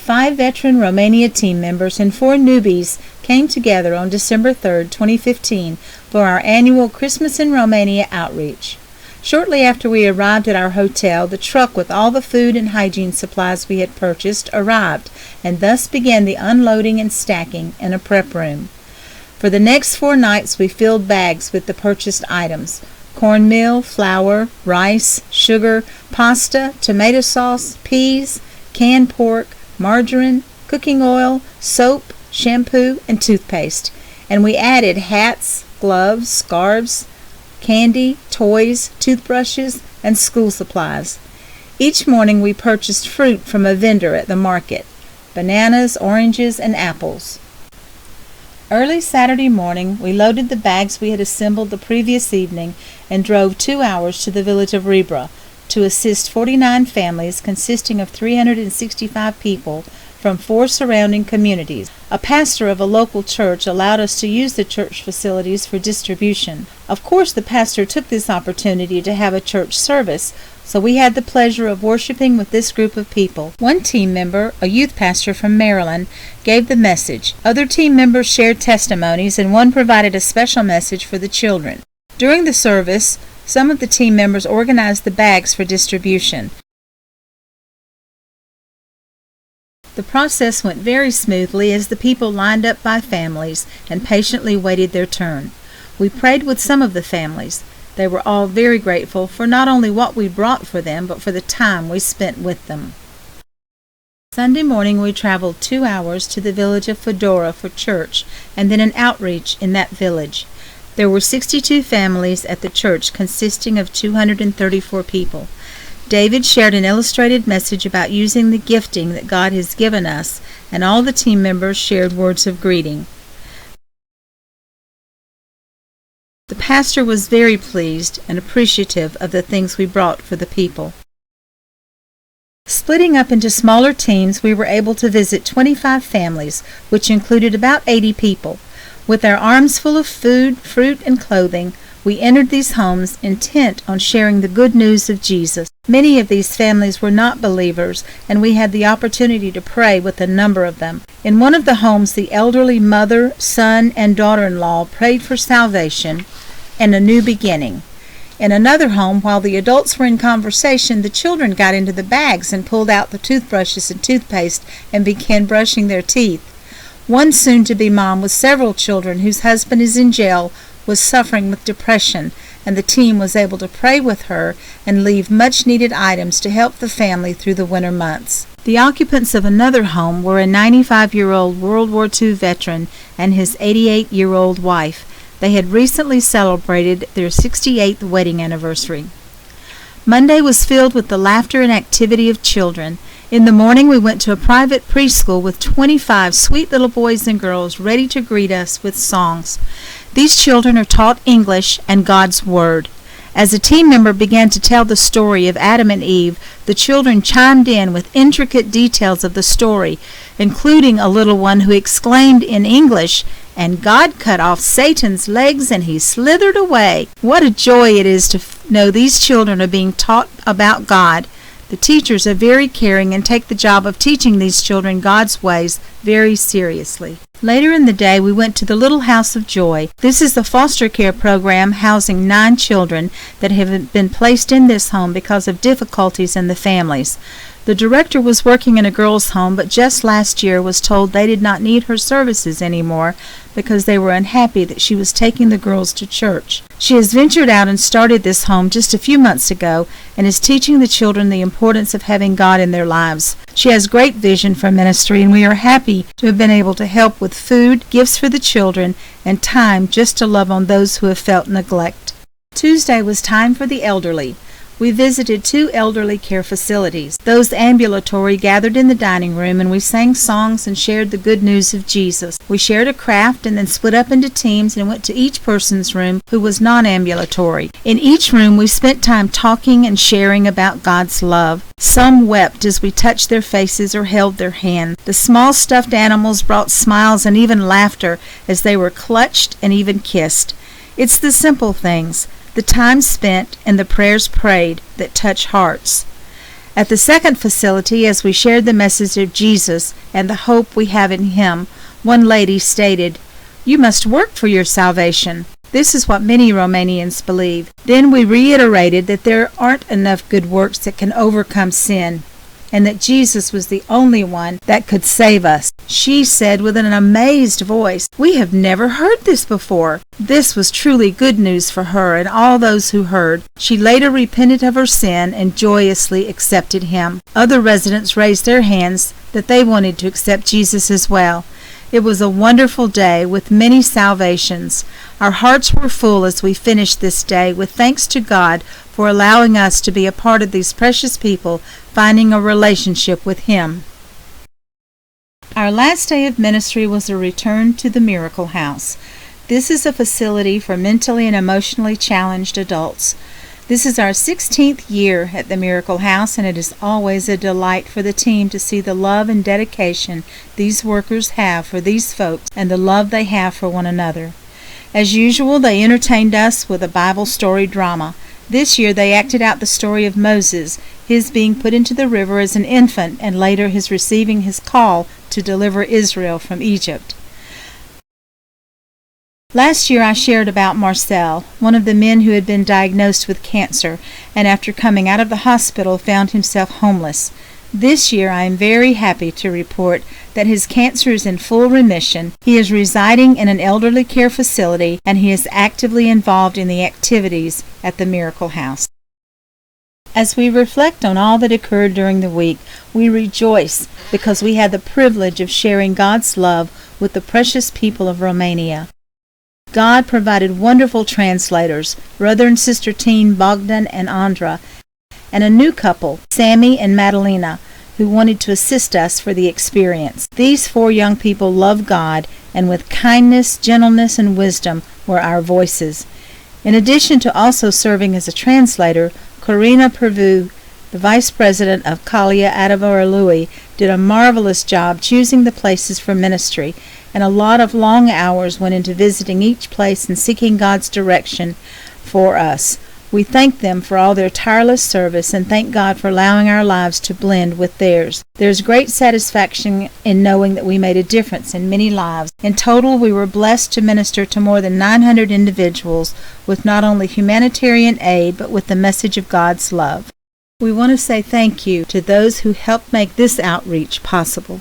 5 veteran Romania team members and 4 newbies came together on December 3, 2015 for our annual Christmas in Romania outreach. Shortly after we arrived at our hotel, the truck with all the food and hygiene supplies we had purchased arrived, and thus began the unloading and stacking in a prep room. For the next 4 nights we filled bags with the purchased items: cornmeal, flour, rice, sugar, pasta, tomato sauce, peas, canned pork, margarine, cooking oil, soap, shampoo, and toothpaste. And we added hats, gloves, scarves, candy, toys, toothbrushes, and school supplies. Each morning we purchased fruit from a vendor at the market: bananas, oranges, and apples. Early Saturday morning we loaded the bags we had assembled the previous evening and drove 2 hours to the village of Rebra to assist 49 families consisting of 365 people from 4 surrounding communities. A pastor of a local church allowed us to use the church facilities for distribution. Of course, the pastor took this opportunity to have a church service, so we had the pleasure of worshiping with this group of people. One team member, a youth pastor from Maryland, gave the message. Other team members shared testimonies, and one provided a special message for the children. During the service, some of the team members organized the bags for distribution. The process went very smoothly as the people lined up by families and patiently waited their turn. We prayed with some of the families. They were all very grateful for not only what we brought for them, but for the time we spent with them. Sunday morning we traveled 2 hours to the village of Fedora for church and then an outreach in that village. There were 62 families at the church consisting of 234 people. David shared an illustrated message about using the gifting that God has given us, and all the team members shared words of greeting. The pastor was very pleased and appreciative of the things we brought for the people. Splitting up into smaller teams, we were able to visit 25 families, which included about 80 people. With our arms full of food, fruit, and clothing, we entered these homes intent on sharing the good news of Jesus. Many of these families were not believers, and we had the opportunity to pray with a number of them. In one of the homes, the elderly mother, son, and daughter-in-law prayed for salvation and a new beginning. In another home, while the adults were in conversation, the children got into the bags and pulled out the toothbrushes and toothpaste and began brushing their teeth. One soon-to-be mom with several children whose husband is in jail was suffering with depression, and the team was able to pray with her and leave much-needed items to help the family through the winter months. The occupants of another home were a 95-year-old World War II veteran and his 88-year-old wife. They had recently celebrated their 68th wedding anniversary. Monday was filled with the laughter and activity of children. In the morning we went to a private preschool with 25 sweet little boys and girls ready to greet us with songs. These children are taught English and God's Word. As a team member began to tell the story of Adam and Eve, the children chimed in with intricate details of the story, including a little one who exclaimed in English, "And God cut off Satan's legs and he slithered away." What a joy it is to know these children are being taught about God. The teachers are very caring and take the job of teaching these children God's ways very seriously. Later in the day, we went to the Little House of Joy. This is the foster care program housing 9 children that have been placed in this home because of difficulties in the families. The director was working in a girls' home, but just last year was told they did not need her services anymore because they were unhappy that she was taking the girls to church. She has ventured out and started this home just a few months ago and is teaching the children the importance of having God in their lives. She has great vision for ministry, and we are happy to have been able to help with food, gifts for the children, and time just to love on those who have felt neglect. Tuesday was time for the elderly. We visited 2 elderly care facilities. Those ambulatory gathered in the dining room, and we sang songs and shared the good news of Jesus. We shared a craft and then split up into teams and went to each person's room who was non-ambulatory. In each room we spent time talking and sharing about God's love. Some wept as we touched their faces or held their hand. The small stuffed animals brought smiles and even laughter as they were clutched and even kissed. It's the simple things, the time spent and the prayers prayed that touch hearts. At the second facility, as we shared the message of Jesus and the hope we have in Him, one lady stated, "You must work for your salvation." This is what many Romanians believe. Then we reiterated that there aren't enough good works that can overcome sin, and that Jesus was the only one that could save us. She said with an amazed voice, "We have never heard this before." This was truly good news for her and all those who heard. She later repented of her sin and joyously accepted Him. Other residents raised their hands that they wanted to accept Jesus as well. It was a wonderful day with many salvations. Our hearts were full as we finished this day with thanks to God for allowing us to be a part of these precious people finding a relationship with Him. Our last day of ministry was a return to the Miracle House. This is a facility for mentally and emotionally challenged adults. This is our 16th year at the Miracle House, and it is always a delight for the team to see the love and dedication these workers have for these folks and the love they have for one another. As usual, they entertained us with a Bible story drama. This year they acted out the story of Moses, his being put into the river as an infant and later his receiving his call to deliver Israel from Egypt. Last year I shared about Marcel, one of the men who had been diagnosed with cancer and after coming out of the hospital found himself homeless. This year I am very happy to report that his cancer is in full remission. He is residing in an elderly care facility and he is actively involved in the activities at the Miracle House. As we reflect on all that occurred during the week, we rejoice because we had the privilege of sharing God's love with the precious people of Romania. God provided wonderful translators, brother and sister teen Bogdan and Andra, and a new couple, Sammy and Madalena, who wanted to assist us for the experience. These 4 young people love God, and with kindness, gentleness, and wisdom were our voices. In addition to also serving as a translator, Corina Pervu, the vice president of Kalia Adavaralui, did a marvelous job choosing the places for ministry, and a lot of long hours went into visiting each place and seeking God's direction for us. We thank them for all their tireless service and thank God for allowing our lives to blend with theirs. There's great satisfaction in knowing that we made a difference in many lives. In total, we were blessed to minister to more than 900 individuals with not only humanitarian aid, but with the message of God's love. We want to say thank you to those who helped make this outreach possible.